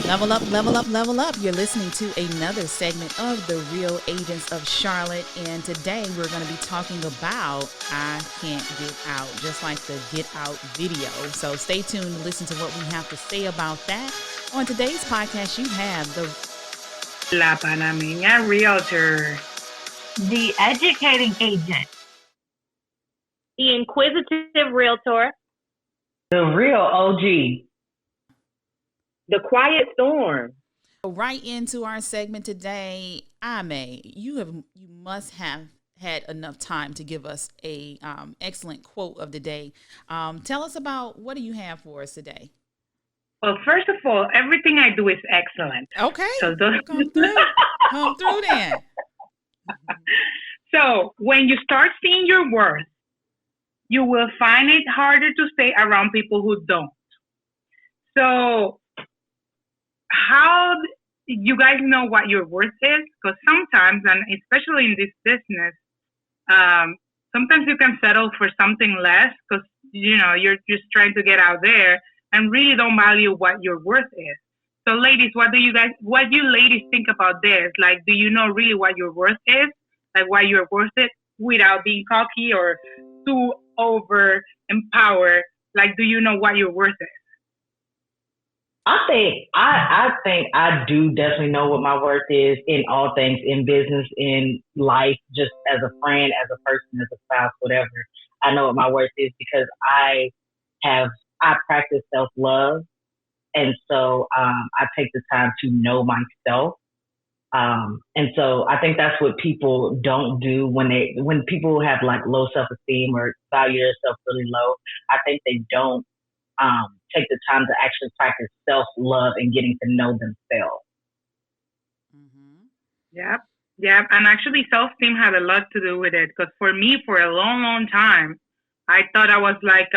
Level up, level up, level up. You're listening to another segment of the Real Agents of Charlotte. And today we're going to be talking about I Can't Get Out, just like the Get Out video. So stay tuned to listen to what we have to say about that. On today's podcast, you have the La Panameña Realtor, the educating agent, the inquisitive realtor, the real OG, the quiet storm. right into our segment today. Ame, you must have had enough time to give us a excellent quote of the day. Tell us about what do you have for us today? Well, first of all, everything I do is excellent. Okay, So those... come through then. So when you start seeing your worth, you will find it harder to stay around people who don't. So how you guys know what your worth is? Because sometimes, and especially in this business, sometimes you can settle for something less because you're just trying to get out there and really don't value what your worth is. So, ladies, what do you ladies think about this? Like, do you know really what your worth is? Like, why you're worth it without being cocky or too over empowered? Like, do you know what your worth is? I think I do definitely know what my worth is in all things, in business, in life, just as a friend, as a person, as a spouse, whatever. I know what my worth is because I practice self-love. And so I take the time to know myself. And so I think that's what people don't do when people have like low self-esteem or value themselves really low. I think they don't take the time to actually practice self-love and getting to know themselves. Mm-hmm. Yeah. And actually self-esteem had a lot to do with it. Because for me, for a long, long time, I thought I was like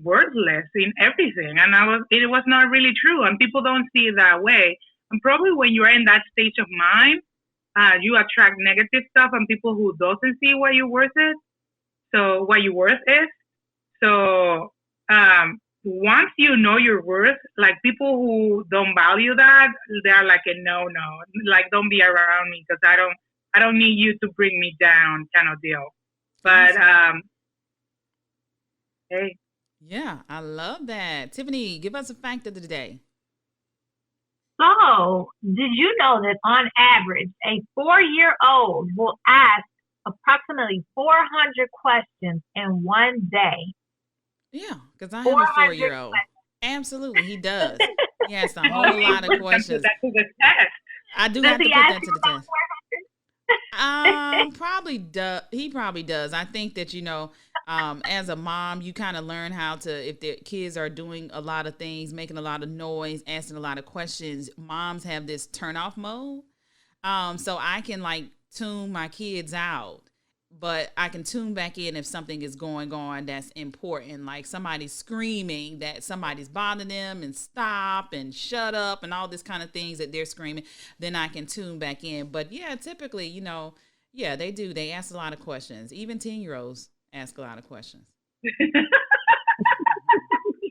worthless in everything. And it was not really true. And people don't see it that way. And probably when you're in that stage of mind, you attract negative stuff and people who doesn't see what your worth is. So what your worth is. So once you know your worth, like people who don't value that, they're like a no, like don't be around me because I don't need you to bring me down kind of deal. But hey. Yeah, I love that. Tiffany, give us a fact of the day. So, did you know that on average, a 4-year-old will ask approximately 400 questions in one day? Yeah, because I have a 4-year-old. Absolutely, he does. He asks a whole lot of questions. That to the test. I do Does have to he put ask that to you the about test. 400? Probably does. He probably does. I think that as a mom, you kind of learn how to, if the kids are doing a lot of things, making a lot of noise, asking a lot of questions. Moms have this turn off mode, so I can like tune my kids out, but I can tune back in if something is going on that's important, like somebody's screaming that somebody's bothering them, and stop and shut up and all this kind of things that they're screaming. Then I can tune back in. But yeah, typically, yeah, they do. They ask a lot of questions. Even 10-year-olds ask a lot of questions.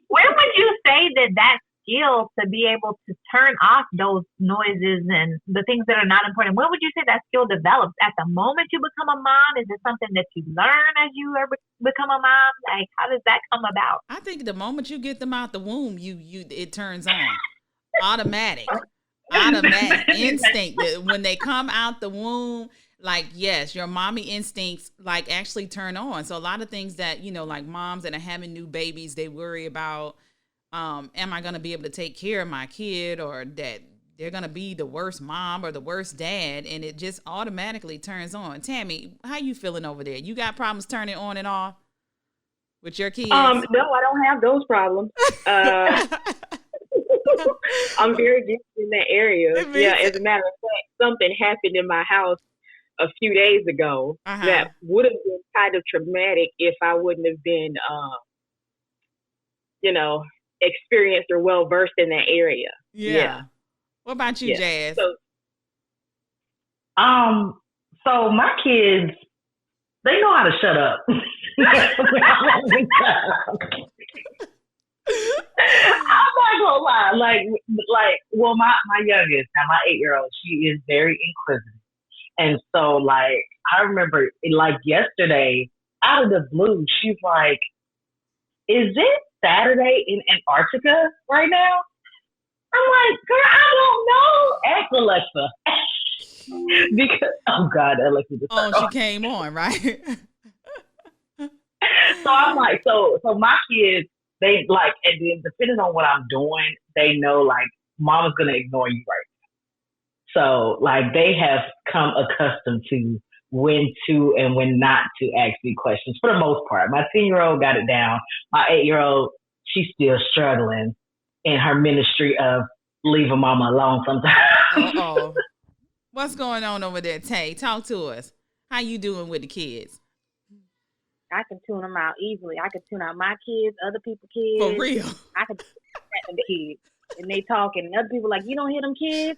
Where would you say that skill to be able to turn off those noises and the things that are not important, when would you say that skill develops? At the moment you become a mom? Is it something that you learn as you become a mom? Like, how does that come about? I think the moment you get them out the womb, it turns on. Automatic instinct. When they come out the womb, like, yes, your mommy instincts like actually turn on. So a lot of things that, like moms that are having new babies, they worry about, am I going to be able to take care of my kid, or that they're going to be the worst mom or the worst dad, and it just automatically turns on. Tammy, how you feeling over there? You got problems turning on and off with your kids? No, I don't have those problems. I'm very gifted in that area. Yeah, as a matter of fact, something happened in my house a few days ago that would have been kind of traumatic if I wouldn't have been, experienced or well versed in that area. Yeah. What about you, Jazz? So my kids, they know how to shut up. I'm not gonna lie. Well, my youngest, now my 8-year-old, she is very inquisitive. And so, like, I remember, like, yesterday, out of the blue, she's like, is it Saturday in Antarctica right now? I'm like, girl, I don't know. Ask Alexa. Because, oh, God, Alexa just Oh, she came on, right? So I'm like, so my kids, they like, and then depending on what I'm doing, they know, like, mama's going to ignore you right now. So, like, they have come accustomed to when to and when not to ask me questions for the most part. My 10-year-old got it down. My 8-year-old, she's still struggling in her ministry of leaving mama alone sometimes. Uh-oh. What's going on over there, Tay? Talk to us. How you doing with the kids? I can tune them out easily. I can tune out my kids, other people's kids. For real? I can tune out them kids. And they talking, and other people like, you don't hear them kids?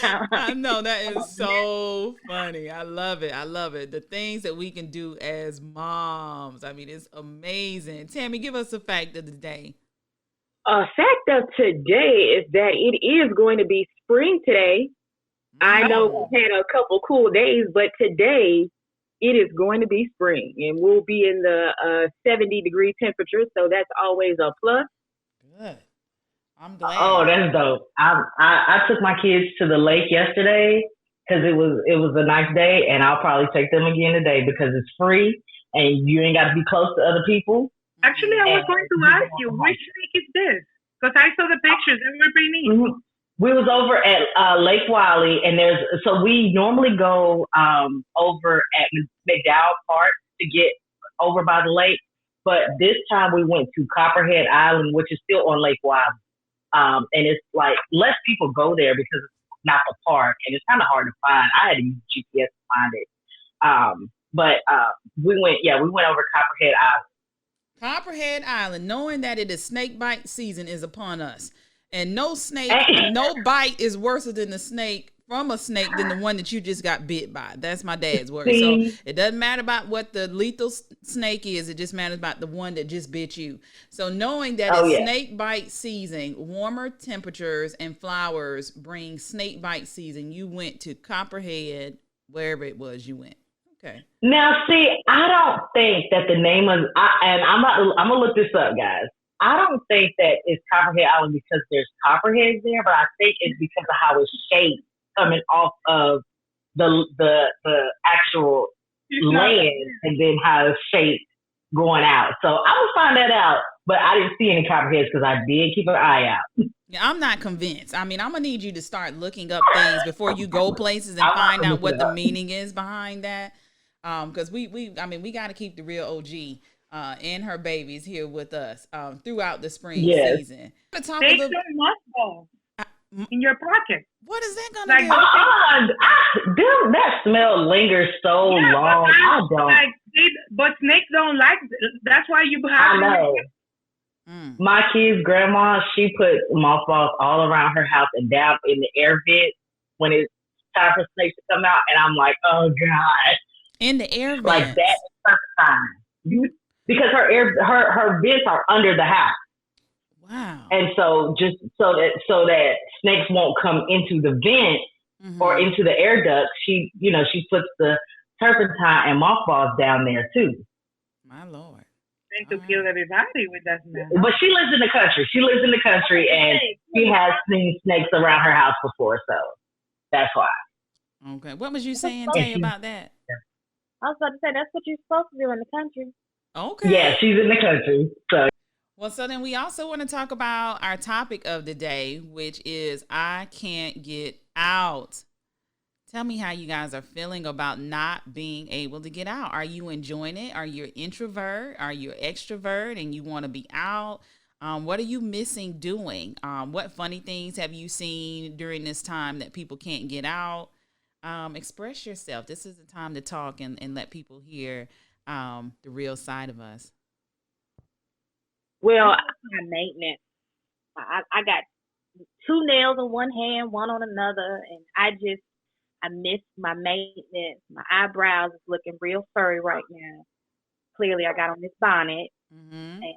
I know, that is so funny. I love it. I love it. The things that we can do as moms. I mean, it's amazing. Tammy, give us a fact of the day. A fact of today is that it is going to be spring today. I know we had a couple cool days, but today it is going to be spring, and we'll be in the 70-degree temperature, so that's always a plus. Good. I'm glad. Oh, that's dope. I took my kids to the lake yesterday because it was a nice day, and I'll probably take them again today because it's free and you ain't got to be close to other people. Actually, I was going to ask you, which lake is this? Because I saw the pictures. They were pretty neat. Mm-hmm. We was over at Lake Wiley, and so we normally go over at McDowell Park to get over by the lake, but this time we went to Copperhead Island, which is still on Lake Wiley, and it's like less people go there because it's not the park, and it's kind of hard to find. I had to use GPS to find it, but we went over Copperhead Island. Copperhead Island, knowing that it is snake bite season is upon us. And no bite is worse than the snake from a snake than the one that you just got bit by. That's my dad's word. So it doesn't matter about what the lethal snake is. It just matters about the one that just bit you. So knowing that it's snake bite season, warmer temperatures and flowers bring snake bite season, you went to Copperhead, wherever it was you went. Okay. Now, see, I don't think that the name of, I'm going to look this up, guys. I don't think that it's Copperhead Island because there's copperheads there, but I think it's because of how it's shaped coming off of the actual land and then how it's shaped going out. So I will find that out, but I didn't see any copperheads because I did keep an eye out. Yeah, I'm not convinced. I mean, I'm going to need you to start looking up things before you go places and find out what the meaning is behind that. Because we got to keep the real OG and her babies here with us through the spring season. Take some mothballs in your pocket. What is that going to do? That smell lingers so long. I don't. But snakes don't like it. That's why you have. I know. My kid's grandma, she put mothballs all around her house and down in the air vent when it's time for snakes to come out. And I'm like, oh God. In the air vents. Like that is perfect time. Because her vents are under the house. Wow. And so just so that snakes won't come into the vent or into the air duct, she puts the turpentine and mothballs down there too. My Lord. Trying to kill everybody with that smell. But she lives in the country. And she has seen snakes around her house before, so that's why. Okay. What was you saying, Tay, about that? I was about to say that's what you're supposed to do in the country. Okay. Yeah, she's in the country. So. Well, so then we also want to talk about our topic of the day, which is I can't get out. Tell me how you guys are feeling about not being able to get out. Are you enjoying it? Are you an introvert? Are you an extrovert and you want to be out? What are you missing doing? What funny things have you seen during this time that people can't get out? Express yourself. This is the time to talk and let people hear the real side of us. Well, my maintenance. I got 2 nails on one hand, one on another, and I miss my maintenance. My eyebrows is looking real furry right now. clearly I got on this bonnet, Mm-hmm. and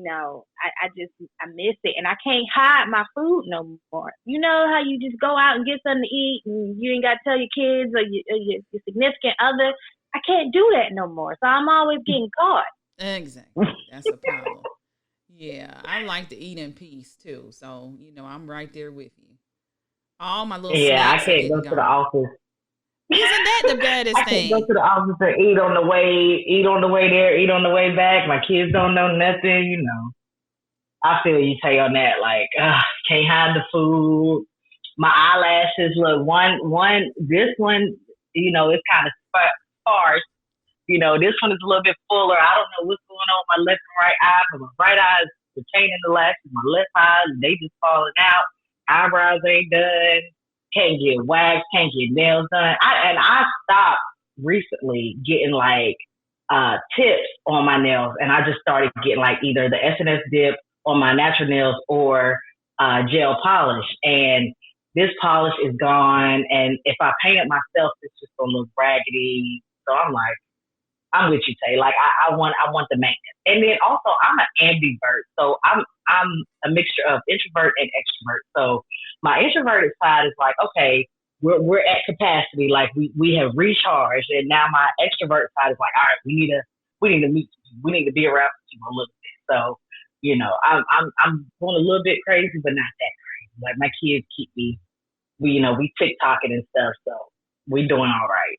I miss it, and I can't hide my food no more. You know how you just go out and get something to eat, and you ain't got to tell your kids or your significant other. I can't do that no more, so I'm always getting caught. Exactly. That's a problem. Yeah, I like to eat in peace too. So, I'm right there with you. All my little Yeah, I snacks are can't go getting to the gone. office. Isn't that the baddest I can't go thing? to the office and eat on the way there, eat on the way back. My kids don't know nothing. I feel you say on that. Like, can't hide the food. My eyelashes look this one, it's kind of sparse. This one is a little bit fuller. I don't know what's going on with my left and right eye, but my right eye is retaining the lashes. My left eye, they just falling out. Eyebrows ain't done. Can't get waxed. Can't get nails done. I stopped recently getting like tips on my nails, and I just started getting like either the SNS dip on my natural nails or gel polish. And this polish is gone, and if I paint it myself, it's just gonna look raggedy. So I'm like, I'm with you, Tay. Like I want the maintenance. And then also I'm an ambivert. So I'm a mixture of introvert and extrovert. So my introverted side is like, okay, we're at capacity, like we have recharged, and now my extrovert side is like, all right, we need to meet you. We need to be around you a little bit. So, I'm going a little bit crazy, but not that crazy. Like my kids keep me we TikToking and stuff, so we doing all right.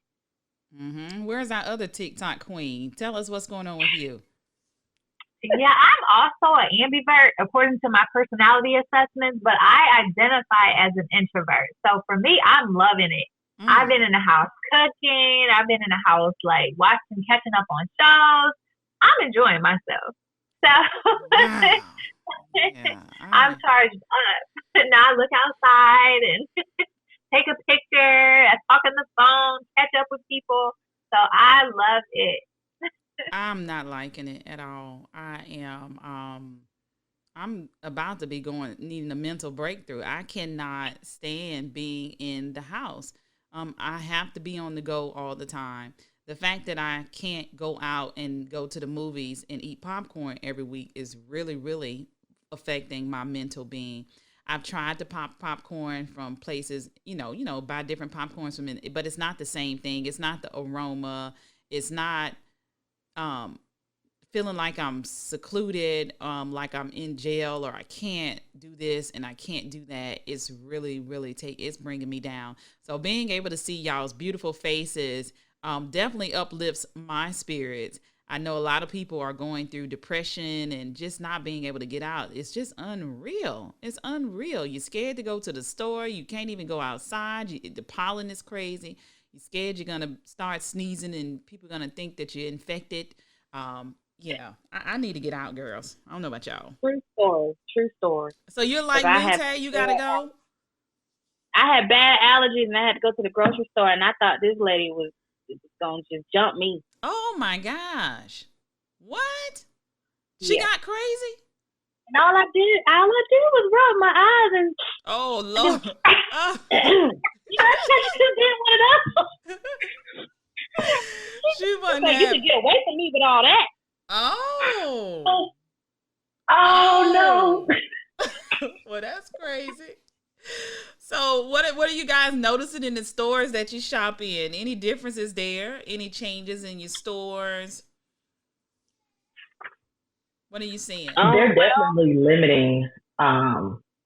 Where's our other TikTok queen? Tell us what's going on with you. Yeah, I'm also an ambivert according to my personality assessments, but I identify as an introvert. So for me, I'm loving it. I've been in the house cooking. I've been in the house like watching, catching up on shows. I'm enjoying myself. So Wow. Yeah. I'm charged up. Now I look outside and take a picture, I talk on the phone, catch up with people. So I love it. I'm not liking it at all. I am I'm about to be needing a mental breakthrough. I cannot stand being in the house. I have to be on the go all the time. The fact that I can't go out and go to the movies and eat popcorn every week is really, really affecting my mental being. I've tried to pop popcorn from places, buy different popcorns from it, but it's not the same thing. It's not the aroma. It's not feeling like I'm secluded, like I'm in jail, or I can't do this and I can't do that. It's really, really it's bringing me down. So being able to see y'all's beautiful faces definitely uplifts my spirits. I know a lot of people are going through depression and just not being able to get out. It's just unreal. It's unreal. You're scared to go to the store. You can't even go outside. The pollen is crazy. You're scared you're going to start sneezing and people are going to think that you're infected. Yeah, I need to get out, girls. I don't know about y'all. True story. True story. So you're like me, Tay? You got to go? I had bad allergies, and I had to go to the grocery store, and I thought this lady was going to just jump me. Oh, my gosh. What? She got crazy? And all I did was rub my eyes and. Oh, Lord. She just did one of those. She wasn't like, you can get away from me with all that. Oh. Oh no. Well, that's crazy. So what are you guys noticing in the stores that you shop in? Any differences there? Any changes in your stores? What are you seeing? They're definitely limiting.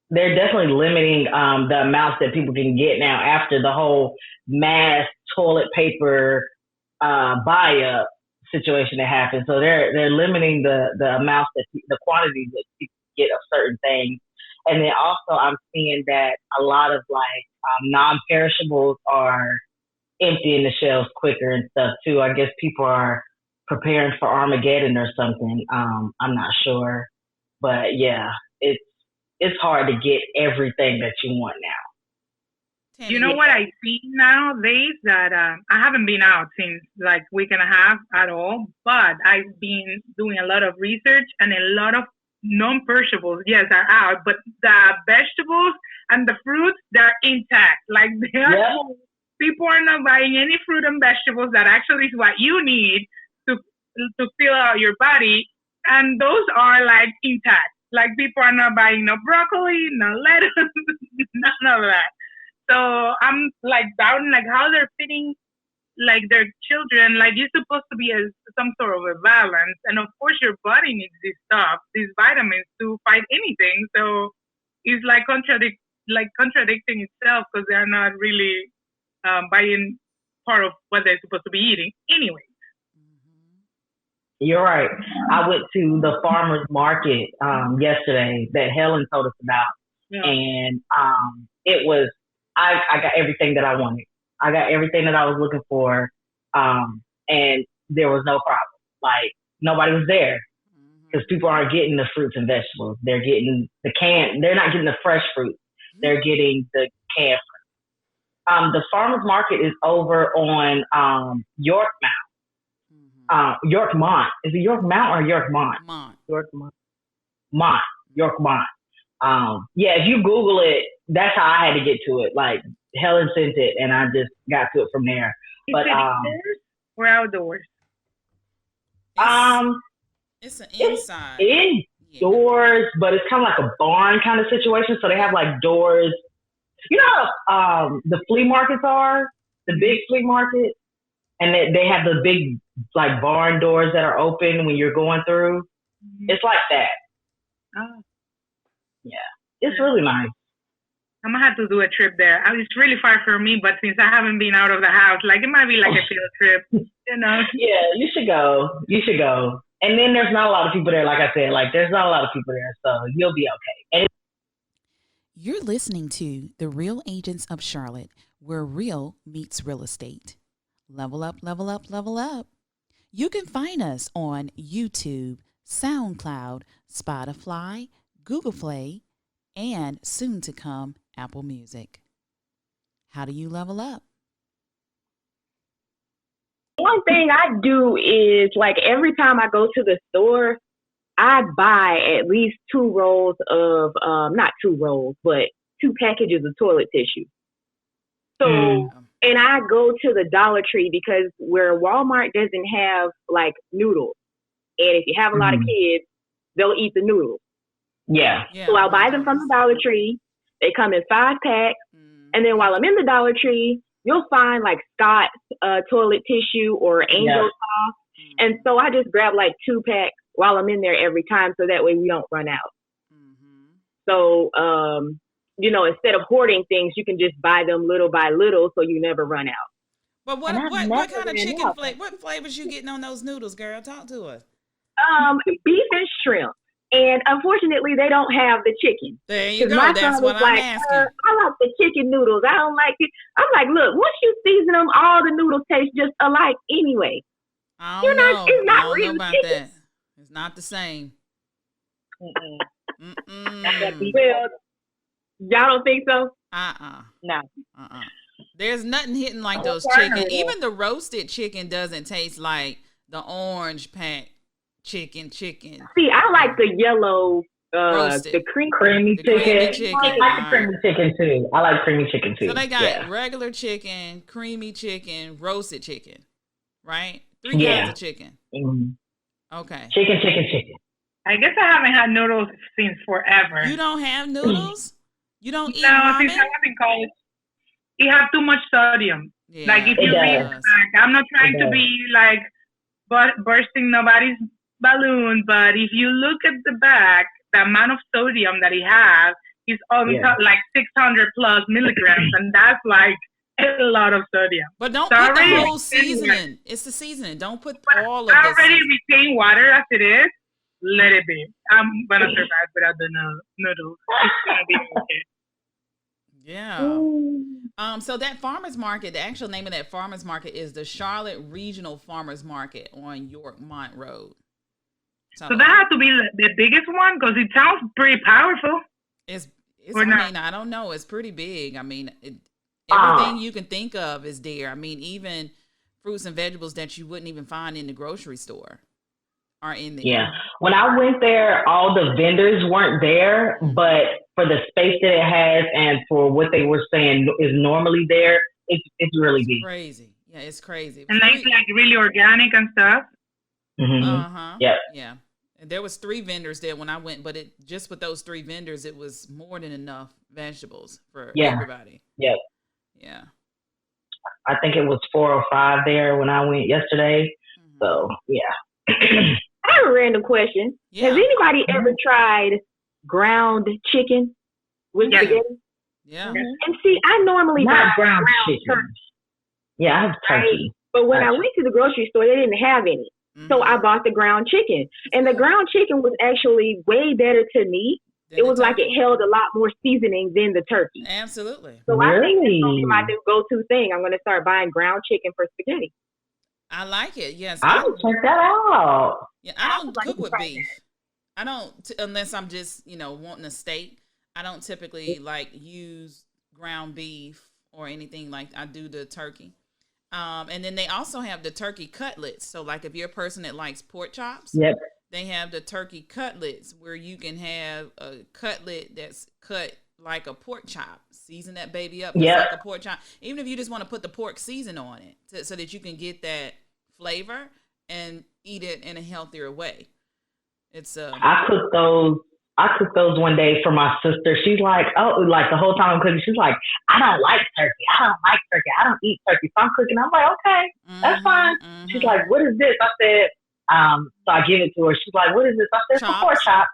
They're definitely limiting the amounts that people can get now after the whole mass toilet paper buy up situation that happened. So they're limiting the amounts the quantities that people get of certain things. And then also I'm seeing that a lot of like non-perishables are emptying the shelves quicker and stuff too. I guess people are preparing for Armageddon or something. I'm not sure, but yeah, it's hard to get everything that you want now. You know what I see nowadays that I haven't been out since like week and a half at all, but I've been doing a lot of research and a lot of non-perishables, yes, are out, but the vegetables and the fruits, they're intact. Like people are not buying any fruit and vegetables that actually is what you need to to fill out your body, and those are like intact. Like people are not buying no broccoli, no lettuce, none of that. So I'm like doubting like how they're fitting like their children. Like you're supposed to be some sort of a balance, and of course your body needs this stuff, these vitamins to fight anything. So it's like contradicting itself because they're not really buying part of what they're supposed to be eating anyway. You're right. I went to the farmer's market yesterday that Helen told us about, Yeah. and it was I got everything that I wanted. I got everything that I was looking for, and there was no problem. Like nobody was there because people aren't getting the fruits and vegetables. They're getting the can. They're not getting the fresh fruit. They're getting the canned fruit. The farmer's market is over on Yorkmont. Is it Yorkmount or Yorkmont? Mont. Yorkmont. Yeah, if you Google it, that's how I had to get to it. Like Helen sent it, and I just got to it from there. But indoors or outdoors? It's an inside. Indoors, but it's kind of like a barn kind of situation. So they have like doors. You know how the flea markets are, the big flea market, and they have the big like barn doors that are open when you're going through. It's like that. Oh. Yeah, it's really nice. I'm gonna have to do a trip there. It's really far from me, but since I haven't been out of the house, like it might be like a field trip, you know? Yeah, you should go. And then there's not a lot of people there, like I said. Like there's not a lot of people there, so you'll be okay. And You're listening to The Real Agents of Charlotte, where real meets real estate. Level up, level up, level up. You can find us on YouTube, SoundCloud, Spotify, Google Play, and soon to come, Apple Music. How do you level up? One thing I do is like every time I go to the store, I buy at least 2 rolls of, not 2 rolls, but 2 packages of toilet tissue. So, and I go to the Dollar Tree because where Walmart doesn't have like noodles, and if you have a lot of kids, they'll eat the noodles. Yeah. So I'll buy them from the Dollar Tree. They come in 5 packs. And then while I'm in the Dollar Tree, you'll find like Scott's toilet tissue or Angel Soft. And so I just grab like 2 packs while I'm in there every time so that way we don't run out. So, instead of hoarding things, you can just buy them little by little so you never run out. But what kind of chicken flavor? What flavors you getting on those noodles, girl? Talk to us. Beef and shrimp. And unfortunately, they don't have the chicken. There you go. That's what I'm asking. I like the chicken noodles. I don't like it. I'm like, look, once you season them, all the noodles taste just alike anyway. I don't know. It's not I don't real know about chicken. that. It's not the same. Well, y'all don't think so? No. There's nothing hitting like those chicken. Even the roasted chicken doesn't taste like the orange pack chicken. See, I like the yellow, the creamy chicken. I like creamy chicken too. I like creamy chicken too. So they got regular chicken, creamy chicken, roasted chicken, right? 3 kinds of chicken. Okay. Chicken. I guess I haven't had noodles since forever. You don't have noodles? You don't eat No, ramen? since I was in college. It have too much sodium. Yeah, like if you read the back, I'm not trying to be like bursting nobody's balloon, but if you look at the back, the amount of sodium that it has is almost like 600 plus milligrams, and that's like a lot of sodium. But don't put the whole seasoning. It's the seasoning. Don't put all of it. I already retain water as it is. Let it be. I'm gonna survive without the noodles. It's gonna be okay. Yeah. So that farmers market, the actual name of that farmers market is the Charlotte Regional Farmers Market on Yorkmont Road. So that has to be the biggest one because it sounds pretty powerful. It's I mean, I don't know. It's pretty big. I mean, everything you can think of is there. I mean, even fruits and vegetables that you wouldn't even find in the grocery store are in there. Yeah. When I went there, all the vendors weren't there, but for the space that it has and for what they were saying is normally there, it's really big. Crazy. Yeah, it's crazy. And it's like really organic and stuff. Mm-hmm. Uh-huh. Yep. Yeah. And there was 3 vendors there when I went, but it just with those 3 vendors, it was more than enough vegetables for Yeah. everybody. Yep. Yeah. I think it was 4 or 5 there when I went yesterday. So yeah. I have a random question. Yeah. Has anybody ever tried ground chicken with Yes. spaghetti? Yeah. And see, I normally buy Not ground chicken. turkey, Yeah, I have turkey. but when I Gotcha. went to the grocery store, they didn't have any. So I bought the ground chicken. And the ground chicken was actually way better to me. It was like it held a lot more seasoning than the turkey. Absolutely. So I think that's going to be my Really? new go-to thing. I'm going to start buying ground chicken for spaghetti. I like it. Yes. I'll check that out. Yeah, I don't like cook to with try beef. I don't unless I'm just, wanting a steak. I don't typically like use ground beef or anything like I do the turkey. And then they also have the turkey cutlets. So like if you're a person that likes pork chops, Yep. they have the turkey cutlets where you can have a cutlet that's cut like a pork chop. Season that baby up just Yep. like a pork chop. Even if you just want to put the pork season on it so that you can get that flavor and eat it in a healthier way. It's I cooked those. I cooked those one day for my sister. She's like, oh, like the whole time I'm cooking, she's like, I don't like turkey. I don't like turkey. I don't eat turkey. So I'm cooking. I'm like, okay, that's fine. She's like, what is this? I said, so I give it to her. She's like, what is this? I said, it's a pork chop.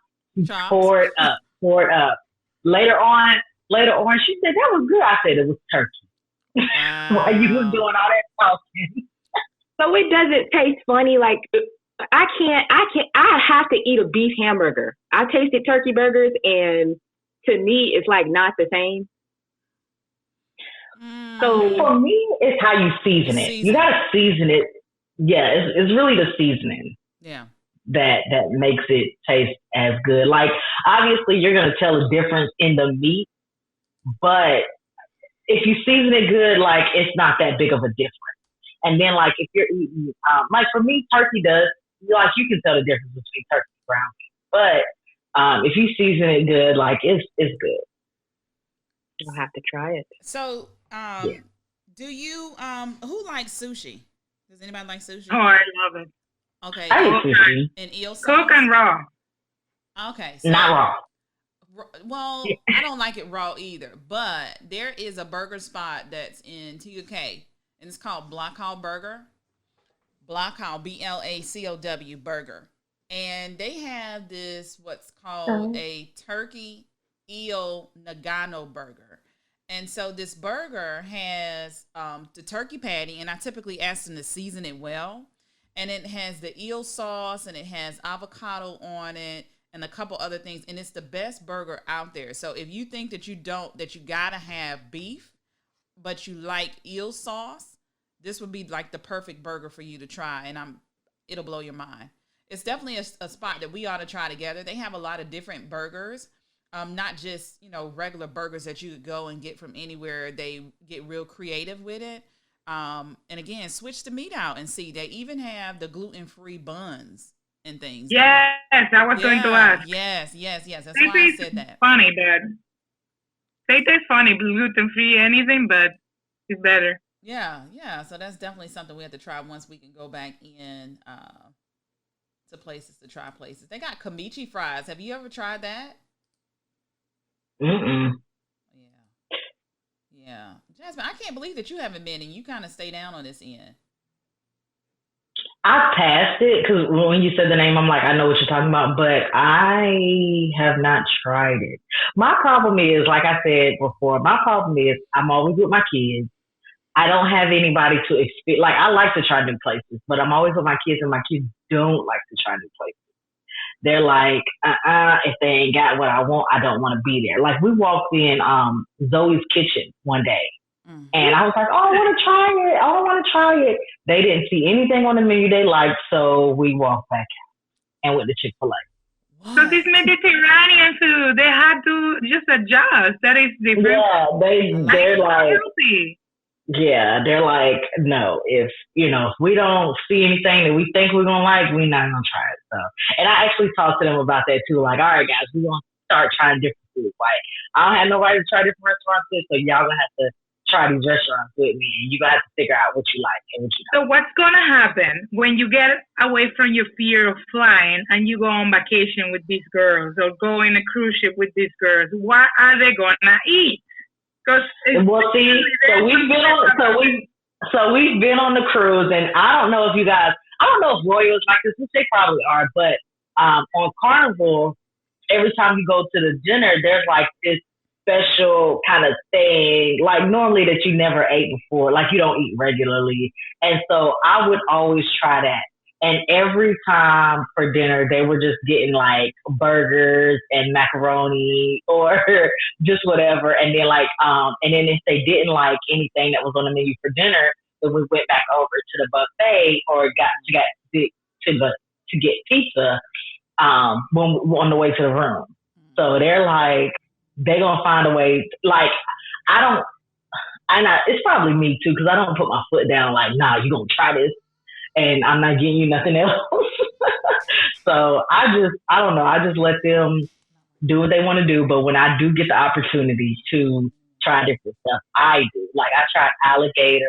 chops. Pour it up. Pour it up. Later on, she said, that was good. I said, it was turkey. While you was doing all that talking. So it doesn't taste funny. Like I have to eat a beef hamburger. I tasted turkey burgers, and to me, it's like not the same. So for me, it's how you season it. You gotta season it. Yeah, it's really the seasoning. Yeah. That makes it taste as good. Like obviously, you're gonna tell a difference in the meat, but if you season it good, like it's not that big of a difference. And then like if you're eating, like for me, turkey does. Like you can tell the difference between turkey and ground beef. But if you season it good, like it's good. I'll have to try it. So, do you who likes sushi? Does anybody like sushi? Oh, I love it. Okay. I eat sushi. And eel sauce? Cook and raw. Okay. So, Not raw. Well, I don't like it raw either, but there is a burger spot that's in TUK, and it's called Blockhaw Burger. Blockhaw, BLACOW Burger. And they have this, what's called a turkey eel Nagano burger. And so this burger has the turkey patty, and I typically ask them to season it well. And it has the eel sauce, and it has avocado on it, and a couple other things. And it's the best burger out there. So if you think that you gotta have beef, but you like eel sauce, this would be like the perfect burger for you to try. And it'll blow your mind. It's definitely a spot that we ought to try together. They have a lot of different burgers. Not just, regular burgers that you could go and get from anywhere. They get real creative with it. And again, switch the meat out and see. They even have the gluten-free buns and things. Yes, I was going to ask. Yes. That's They why I taste said that. funny, but they taste funny, gluten-free, anything, but it's better. Yeah. So that's definitely something we have to try once we can go back in to places to try places. They got Kamichi fries. Have you ever tried that? Mm-mm. Yeah. Jasmine, I can't believe that you haven't been and you kind of stay down on this end. I passed it because when you said the name, I'm like, I know what you're talking about, but I have not tried it. My problem is, like I said before, I'm always with my kids. I don't have anybody to experience. Like, I like to try new places, but I'm always with my kids, and my kids don't like to try new places. They're like, if they ain't got what I want, I don't want to be there. Like, we walked in Zoe's Kitchen one day, and I was like, oh, I want to try it. They didn't see anything on the menu they liked, so we walked back out and went to Chick-fil-A. So this Mediterranean food, they had to just adjust. That is different. Yeah, they're like, healthy. yeah, they're like, no, if we don't see anything that we think we're going to like, we're not going to try it. So, and I actually talked to them about that too. Like, all right, guys, we're going to start trying different food. Like, I don't have nobody to try different restaurants with, so y'all going to have to try these restaurants with me, and you're gonna have to figure out what you like and what you So what's gonna happen when you get away from your fear of flying and you go on vacation with these girls or go in a cruise ship with these girls? What are they gonna eat? Because well, see, so we've been on the cruise, and I don't know if you guys, I don't know if Royals like this, which they probably are, but on Carnival, every time you go to the dinner, there's like this special kind of thing, like normally that you never ate before, like you don't eat regularly. And so I would always try that. And every time for dinner, they were just getting like burgers and macaroni or just whatever. And then and then if they didn't like anything that was on the menu for dinner, then we went back over to the buffet or to get pizza when on the way to the room. So they're like, they're gonna find a way. Like it's probably me too, because I don't put my foot down. Like, nah, you gonna try this, and I'm not getting you nothing else. So I don't know. I just let them do what they want to do. But when I do get the opportunity to try different stuff, I do. Like I tried alligator.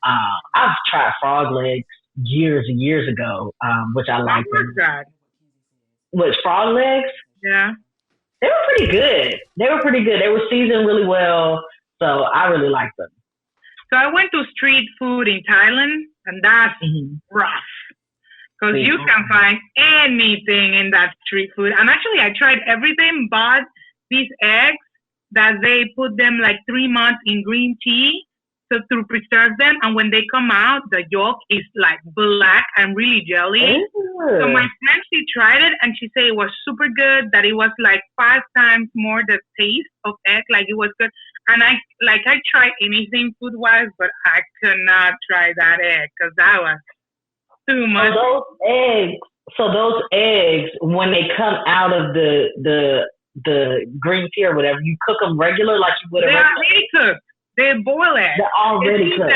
I've tried frog legs years and years ago, which I like. What, frog legs? Yeah. They were pretty good. They were seasoned really well, so I really liked them. So I went to street food in Thailand, and that's rough. Because you can find anything in that street food. And actually, I tried everything but these eggs that they put them like 3 months in green tea to preserve them. And when they come out, the yolk is like black and really jelly. So my friend, she tried it and she said it was super good, that it was like 5 times more the taste of egg, like it was good. And I tried anything food-wise, but I could not try that egg because that was too much. So those eggs, when they come out of the green tea or whatever, you cook them regular like you would. They are already cooked. They boil it. They're already cooked.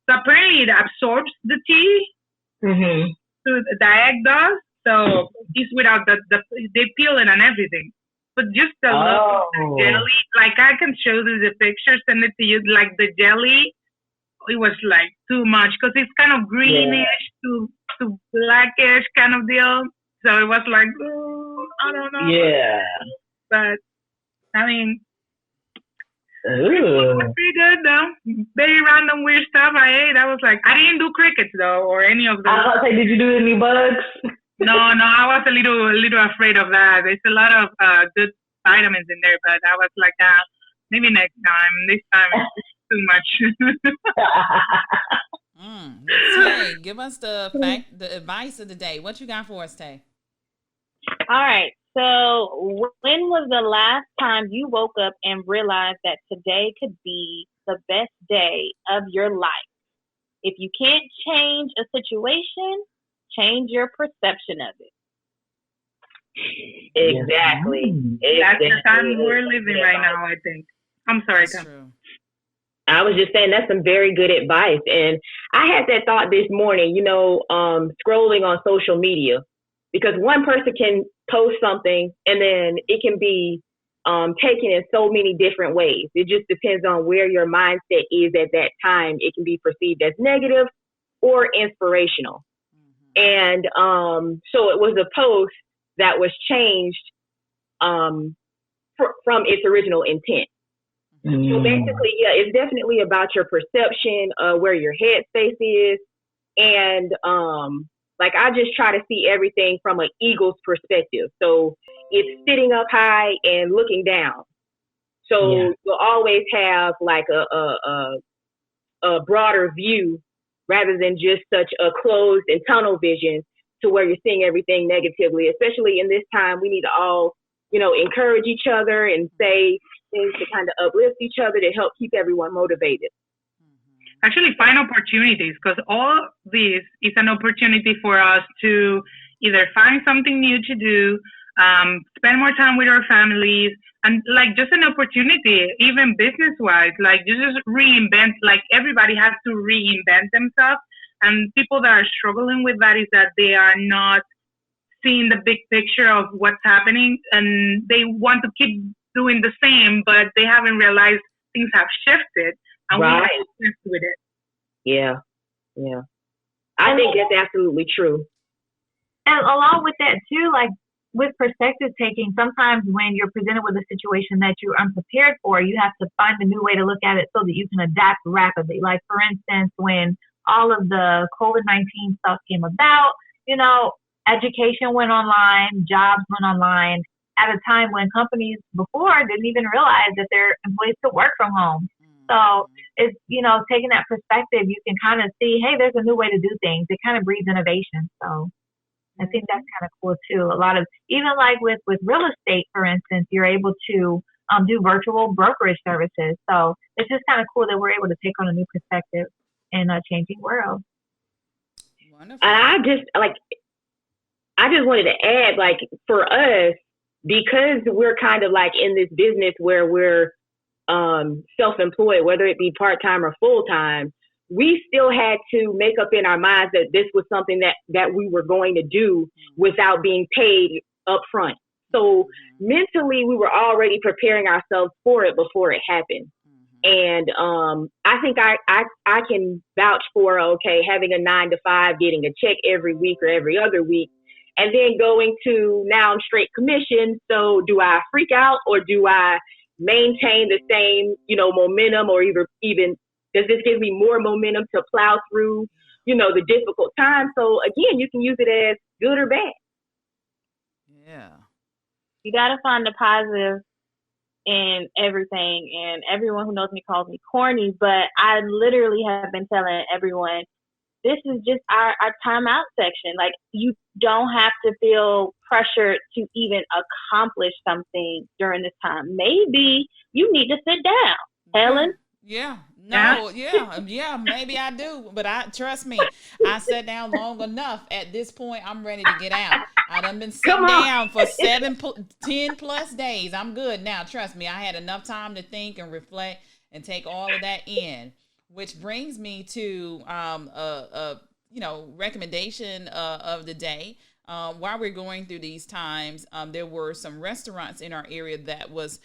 So apparently it absorbs the tea. Mm-hmm. So the egg does. So it's without they peel it and everything. But just the look of the jelly, like I can show you the picture, send it to you. Like the jelly, it was like too much because it's kind of greenish to blackish kind of deal. So it was like, I don't know. Yeah. But I mean, it was pretty good though. Very random weird stuff I ate. I was like, I didn't do crickets though, or any of those. I was about to say, did you do any bugs? No, I was a little afraid of that. There's a lot of good vitamins in there, but I was like, maybe next time. This time it's too much. Tay, give us the advice of the day. What you got for us, Tay? All right. So when was the last time you woke up and realized that today could be the best day of your life? If you can't change a situation, change your perception of it. Exactly. That's the time we're living right now, I think. I'm sorry, That's true. I was just saying that's some very good advice. And I had that thought this morning, scrolling on social media, because one person can post something and then it can be taken in so many different ways. It just depends on where your mindset is at that time. It can be perceived as negative or inspirational. And so it was a post that was changed from its original intent. So basically, yeah, it's definitely about your perception, where your headspace is. And I just try to see everything from an eagle's perspective. So it's sitting up high and looking down. So you'll always have like a broader view rather than just such a closed and tunnel vision to where you're seeing everything negatively. Especially in this time, we need to all, encourage each other and say things to kind of uplift each other to help keep everyone motivated. Actually, find opportunities, because all this is an opportunity for us to either find something new to do, spend more time with our families, and just an opportunity, even business-wise, you just reinvent. Everybody has to reinvent themselves, and people that are struggling with that is that they are not seeing the big picture of what's happening, and they want to keep doing the same, but they haven't realized things have shifted, and we have Right. to shift with it. Yeah. Yeah. I think that's absolutely true. And along with that too, like with perspective taking, sometimes when you're presented with a situation that you're unprepared for, you have to find a new way to look at it so that you can adapt rapidly. Like for instance, when all of the COVID-19 stuff came about, you know, education went online, jobs went online at a time when companies before didn't even realize that their employees could work from home. So it's, you know, taking that perspective, you can kind of see, hey, there's a new way to do things. It kind of breeds innovation. So I think that's kind of cool too. A lot of, even like with real estate, for instance, you're able to do virtual brokerage services. So it's just kind of cool that we're able to take on a new perspective in a changing world. Wonderful. And I just wanted to add, like, for us, because we're kind of like in this business where we're self-employed, whether it be part-time or full-time, we still had to make up in our minds that this was something that we were going to do without being paid up front. So mentally, we were already preparing ourselves for it before it happened. And I think I can vouch for, okay, having a 9 to 5, getting a check every week or every other week, and then going to now I'm straight commission. So do I freak out, or do I maintain the same, momentum, or even does this give me more momentum to plow through, the difficult times? So again, you can use it as good or bad. Yeah. You got to find the positive in everything. And everyone who knows me calls me corny, but I literally have been telling everyone, this is just our timeout section. Like, you don't have to feel pressured to even accomplish something during this time. Maybe you need to sit down, Helen. Yeah. No, yeah, maybe I do. But trust me, I sat down long enough. At this point, I'm ready to get out. I done been sitting down for 10 plus days. I'm good now. Trust me, I had enough time to think and reflect and take all of that in. Which brings me to recommendation of the day. While we're going through these times, there were some restaurants in our area that was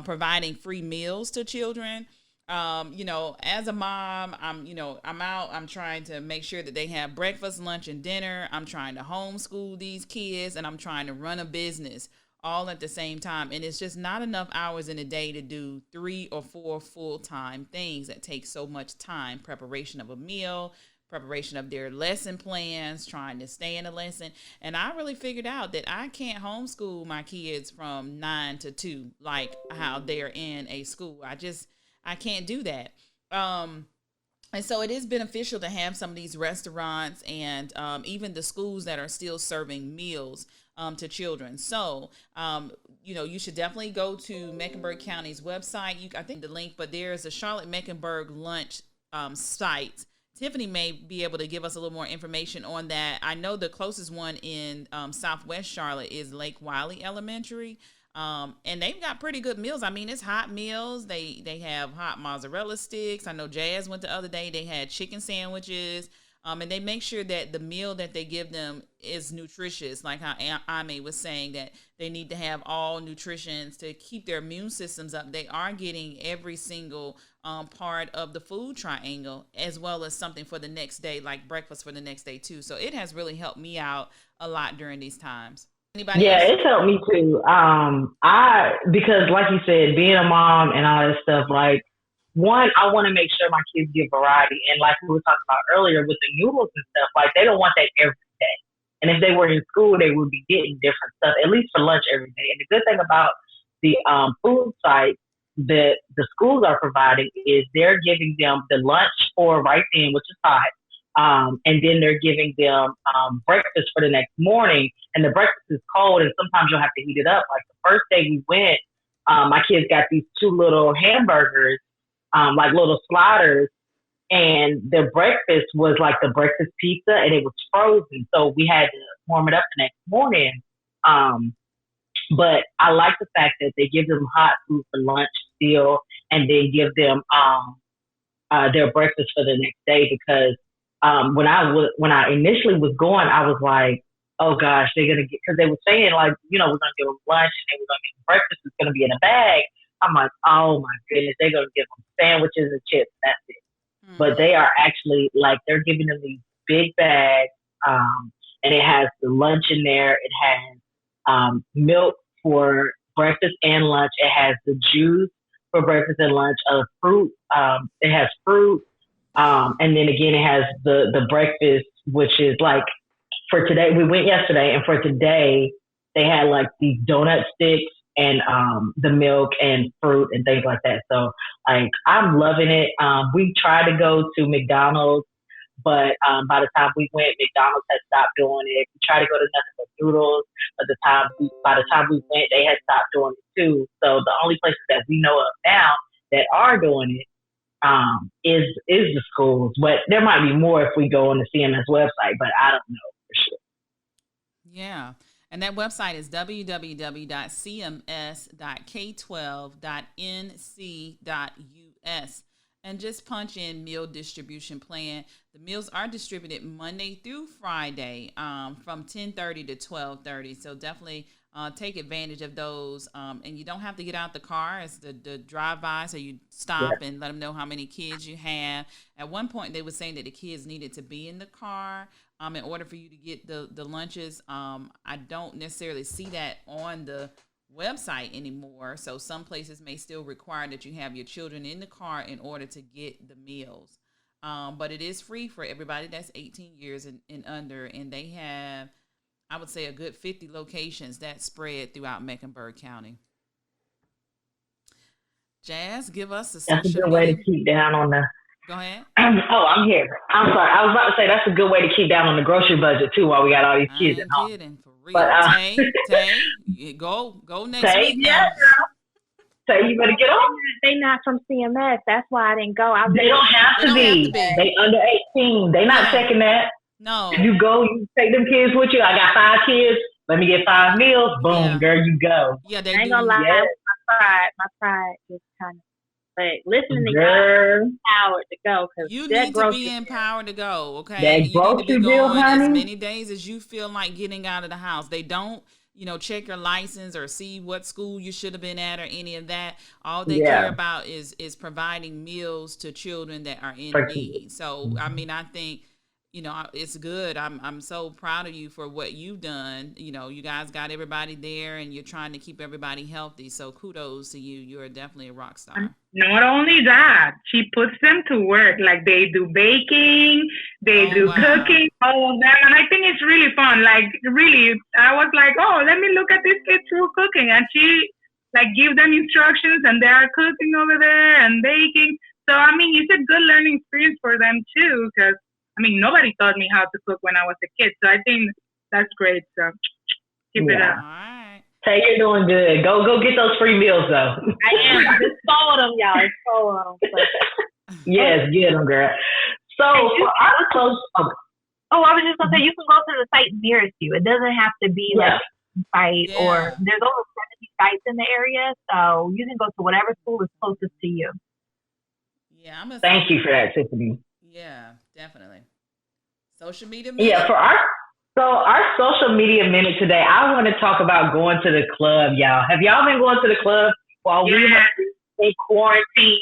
providing free meals to children. As a mom, I'm out. I'm trying to make sure that they have breakfast, lunch, and dinner. I'm trying to homeschool these kids, and I'm trying to run a business all at the same time. And it's just not enough hours in a day to do 3 or 4 full-time things that take so much time. Preparation of a meal, preparation of their lesson plans, trying to stay in a lesson. And I really figured out that I can't homeschool my kids from 9 to 2, like how they're in a school. I can't do that. And so it is beneficial to have some of these restaurants and even the schools that are still serving meals to children. So, you should definitely go to Mecklenburg County's website. I think the link, but there's a Charlotte Mecklenburg lunch site. Tiffany may be able to give us a little more information on that. I know the closest one in Southwest Charlotte is Lake Wiley Elementary. And they've got pretty good meals. I mean, it's hot meals. They have hot mozzarella sticks. I know Jazz went the other day. They had chicken sandwiches. And they make sure that the meal that they give them is nutritious, like how Ame was saying that they need to have all nutritions to keep their immune systems up. They are getting every single part of the food triangle, as well as something for the next day, like breakfast for the next day too. So it has really helped me out a lot during these times. Anybody else? It's helped me too. Because like you said, being a mom and all that stuff, like, one, I want to make sure my kids get variety. And like we were talking about earlier with the noodles and stuff, like, they don't want that every day. And if they were in school, they would be getting different stuff, at least for lunch every day. And the good thing about the food site that the schools are providing is they're giving them the lunch for right then, which is hot. And then they're giving them breakfast for the next morning. And the breakfast is cold, and sometimes you'll have to heat it up. Like the first day we went, my kids got these 2 little hamburgers, like little sliders, and their breakfast was like the breakfast pizza, and it was frozen. So we had to warm it up the next morning. But I like the fact that they give them hot food for lunch still, and then give them their breakfast for the next day, because when I initially was going, I was like, oh gosh, they're going to get, because they were saying like, we're going to give them lunch and then we're going to get breakfast. It's going to be in a bag. I'm like, oh my goodness, they're gonna give them sandwiches and chips. That's it. But Mm-hmm. they are actually like they're giving them these big bags, and it has the lunch in there. It has milk for breakfast and lunch. It has the juice for breakfast and lunch. Fruit. It has fruit, and then again it has the breakfast, which is like for today. We went yesterday, and for today they had like these donut sticks and the milk and fruit and things like that. So like I'm loving it. We tried to go to McDonald's, but by the time we went, McDonald's had stopped doing it. We tried to go to Nothing But Noodles, but by the time we went, they had stopped doing it too. So the only places that we know of now that are doing it is the schools. But there might be more if we go on the CMS website, but I don't know for sure. Yeah. And that website is www.cms.k12.nc.us. And just punch in meal distribution plan. The meals are distributed Monday through Friday from 10:30 to 12:30. So definitely take advantage of those. And you don't have to get out the car. It's the drive-by. So you stop and let them know how many kids you have. At one point, they were saying that the kids needed to be in the car in order for you to get the lunches. I don't necessarily see that on the website anymore. So some places may still require that you have your children in the car in order to get the meals. But it is free for everybody that's 18 years and under. And they have, I would say, a good 50 locations that spread throughout Mecklenburg County. Jazz, give us a That's a social good way media. to keep down on the. Go ahead. Oh, I'm here. I'm sorry. I was about to say that's a good way to keep down on the grocery budget too while we got all these kids I at ain't home. kidding, for real. But Tay, go next Tay, week yeah, now. girl. Tay, you better get on. They not from CMS. That's why I didn't go. They don't have to be. They under 18. They not checking that. No. You go, you take them kids with you. I got 5 kids. Let me get 5 meals. Boom, Yeah. there you go. Yeah, they I ain't do. gonna lie. Yes. My pride is kind of. But listening to y'all, Girl, empowered to go because You that need to grocery be empowered to go, okay? that You need to be grocery bill, going as honey. many days as you feel like getting out of the house. They don't, check your license or see what school you should have been at or any of that. All they care about is providing meals to children that are in need. So, I mean, I think, it's good. I'm so proud of you for what you've done. You guys got everybody there and you're trying to keep everybody healthy. So kudos to you. You're definitely a rock star. Not only that, she puts them to work. Like they do baking, they do cooking, all of that. And I think it's really fun. Like really, I was like, oh, let me look at this kid through cooking. And she like give them instructions and they are cooking over there and baking. So, I mean, it's a good learning experience for them too. Because, I mean, nobody taught me how to cook when I was a kid. So I think that's great. So keep it up. All right. Hey, you're doing good. Go get those free meals though. I am. Just follow them, y'all. Just follow them. Yes, get them, girl. So for our close. Oh, I was just gonna say you can go to the site nearest you. It doesn't have to be like a site or there's over 70 sites in the area, so you can go to whatever school is closest to you. Yeah, Thank you for that, Tiffany. Yeah, definitely. Social media. Yeah, for our social media minute today, I want to talk about going to the club, y'all. Have y'all been going to the club while we have been in quarantine?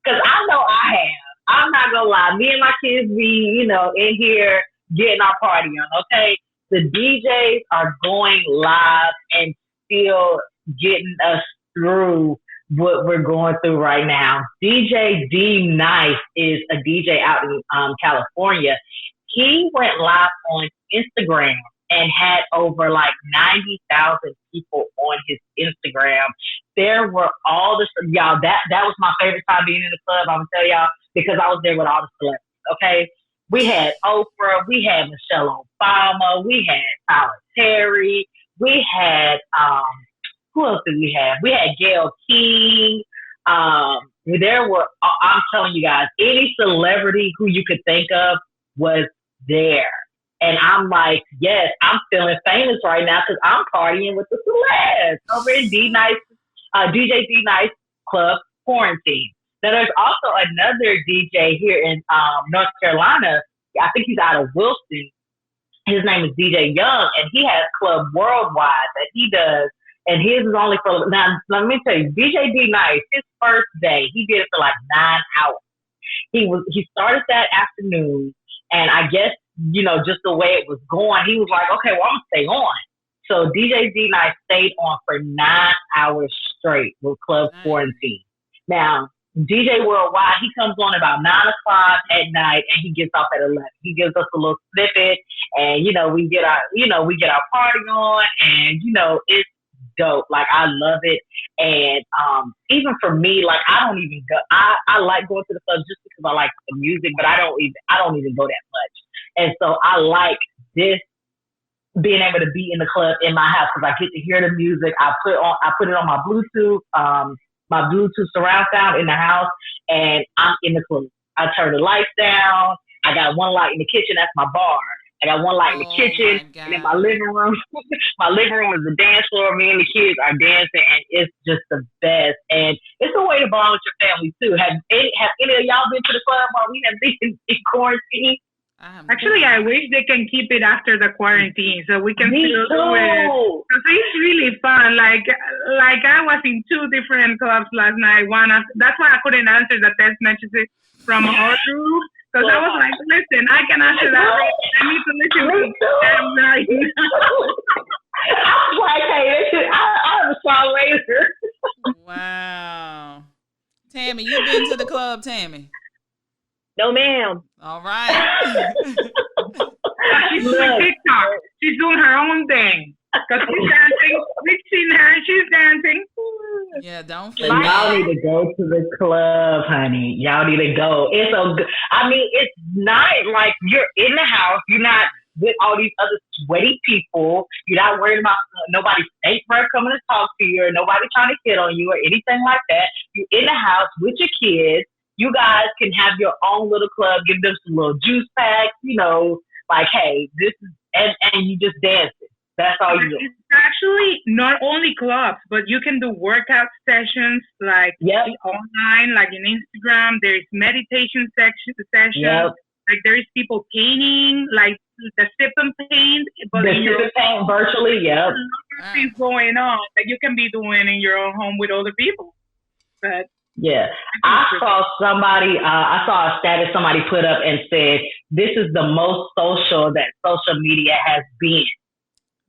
Because I know I have. I'm not gonna lie. Me and my kids be, in here getting our party on. Okay, the DJs are going live and still getting us through what we're going through right now. DJ D Nice is a DJ out in California. He went live on Instagram and had over like 90,000 people on his Instagram. There were all the y'all. That was my favorite time being in the club. I'm gonna tell y'all because I was there with all the celebrities. Okay, we had Oprah, we had Michelle Obama, we had Tyler Perry, we had who else did we have? We had Gayle King. There were, I'm telling you guys, any celebrity who you could think of was there. And I'm like, yes, I'm feeling famous right now because I'm partying with the celebs over in DJ D Nice Club Quarantine. Now, there's also another DJ here in North Carolina. I think he's out of Wilson. His name is DJ Young, and he has Club Worldwide that he does. And his is only for now. Let me tell you, DJ D Nice, his first day, he did it for like 9 hours. He started that afternoon, and I guess just the way it was going, he was like, okay, well, I'm gonna stay on. So DJ D Nice stayed on for 9 hours straight with Club Nice. Quarantine. Now DJ Worldwide, he comes on about 9 o'clock at night, and he gets off at 11. He gives us a little snippet, and we get our party on, and it's dope. Like, I love it. And even for me, like, I don't even go. I like going to the club just because I like the music, but I don't even go that much. And so I like this, being able to be in the club in my house, because I get to hear the music. I put it on my Bluetooth surround sound in the house, and I'm in the club. I turn the lights down. I got one light in the kitchen. That's my bar. I got one light in the kitchen, and in my living room. My living room is the dance floor. Me and the kids are dancing, and it's just the best. And it's a way to bond with your family too. Have any of y'all been to the club while we have been in quarantine? Actually, I wish they can keep it after the quarantine so we can still do it. Because it's really fun. Like I was in 2 different clubs last night. That's why I couldn't answer the text messages from our group. Because I was like, listen, I can answer that. I need to listen to them right now. I was like, hey, I'll respond later. Wow. Tammy, you been to the club, Tammy? No, ma'am. All right. She's doing TikTok. She's doing her own thing. Because she's dancing. We've seen her. She's dancing. Yeah, don't forget. Y'all need to go to the club, honey. Y'all need to go. It's so good. I mean, it's not like you're in the house. You're not with all these other sweaty people. You're not worried about nobody stank breath coming to talk to you, or nobody trying to hit on you, or anything like that. You're in the house with your kids. You guys can have your own little club, give them some little juice packs, like, hey, this is, and you just dance it. That's all you do. It's actually not only clubs, but you can do workout sessions, like online, like in Instagram. There's meditation sessions. Yep. Like there's people painting, like the sip and paint. But the sip and paint virtually, yep. Things going on that you can be doing in your own home with other people. But yeah, I saw a status somebody put up and said, this is the most social that social media has been.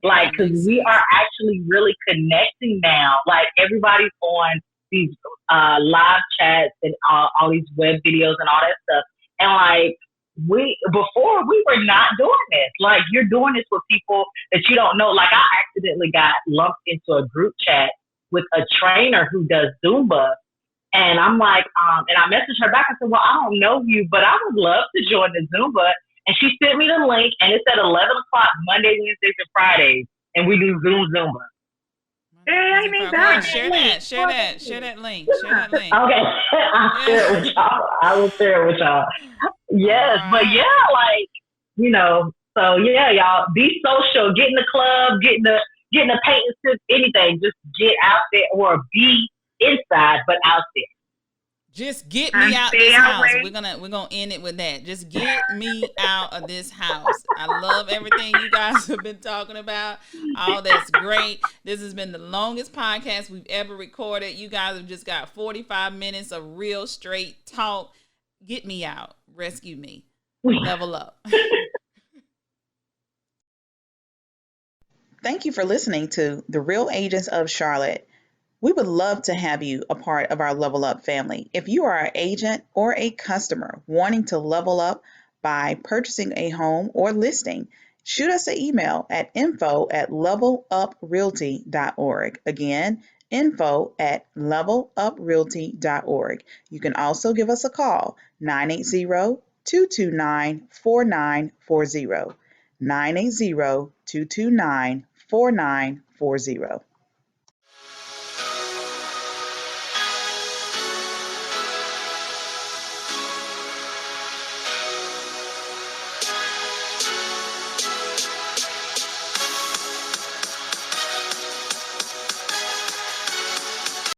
Like, because we are actually really connecting now. Like, everybody's on these live chats and all these web videos and all that stuff. And like, before we were not doing this. Like, you're doing this with people that you don't know. Like, I accidentally got lumped into a group chat with a trainer who does Zumba. And I'm like, and I messaged her back. I said, well, I don't know you, but I would love to join the Zumba. And she sent me the link, and it's at 11 o'clock Monday, Wednesdays, and Fridays. And we do Zumba. Hey, I need that. Share that link. Okay. I'll share it with y'all. I will share it with y'all. Yes, but yeah, like, so yeah, y'all, be social, get in the club, get in the paint and sip, anything. Just get out there, or be inside, but out there. Just get me out this house. We're gonna end it with that. Just get me out of this house. I love everything you guys have been talking about. Oh, that's great. This has been the longest podcast we've ever recorded. You guys have just got 45 minutes of real straight talk. Get me out. Rescue me. Level up. Thank you for listening to The Real Agents of Charlotte. We would love to have you a part of our Level Up family. If you are an agent or a customer wanting to level up by purchasing a home or listing, shoot us an email at info@leveluprealty.org. Again, info@leveluprealty.org. You can also give us a call, 980-229-4940. 980-229-4940.